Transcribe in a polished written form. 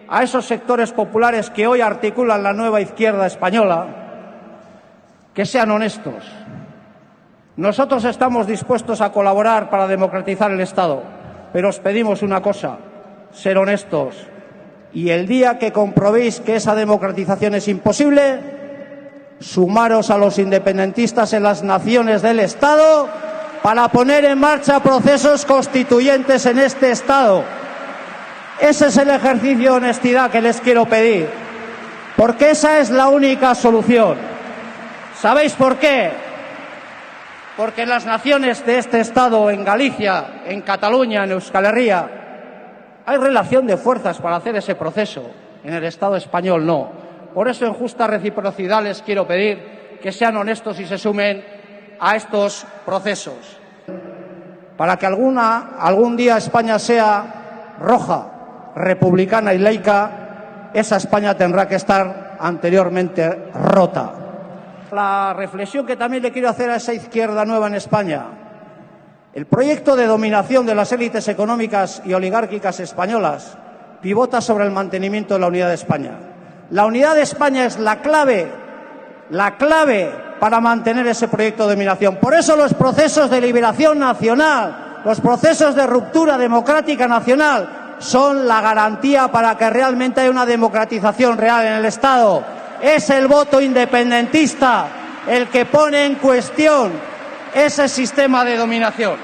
a esos sectores populares que hoy articulan la nueva izquierda española, que sean honestos. Nosotros estamos dispuestos a colaborar para democratizar el Estado, pero os pedimos una cosa: ser honestos. Y el día que comprobéis que esa democratización es imposible, sumaros a los independentistas en las naciones del Estado para poner en marcha procesos constituyentes en este Estado. Ese es el ejercicio de honestidad que les quiero pedir, porque esa es la única solución. ¿Sabéis por qué? Porque en las naciones de este Estado, en Galicia, en Cataluña, en Euskal Herria, hay relación de fuerzas para hacer ese proceso. En el Estado español no. Por eso, en justa reciprocidad, les quiero pedir que sean honestos y se sumen a estos procesos. Para que algún día España sea roja, republicana y laica, esa España tendrá que estar anteriormente rota. La reflexión que también le quiero hacer a esa izquierda nueva en España: el proyecto de dominación de las élites económicas y oligárquicas españolas pivota sobre el mantenimiento de la unidad de España. La unidad de España es la clave para mantener ese proyecto de dominación. Por eso los procesos de liberación nacional, los procesos de ruptura democrática nacional son la garantía para que realmente haya una democratización real en el Estado. Es el voto independentista el que pone en cuestión ese sistema de dominación.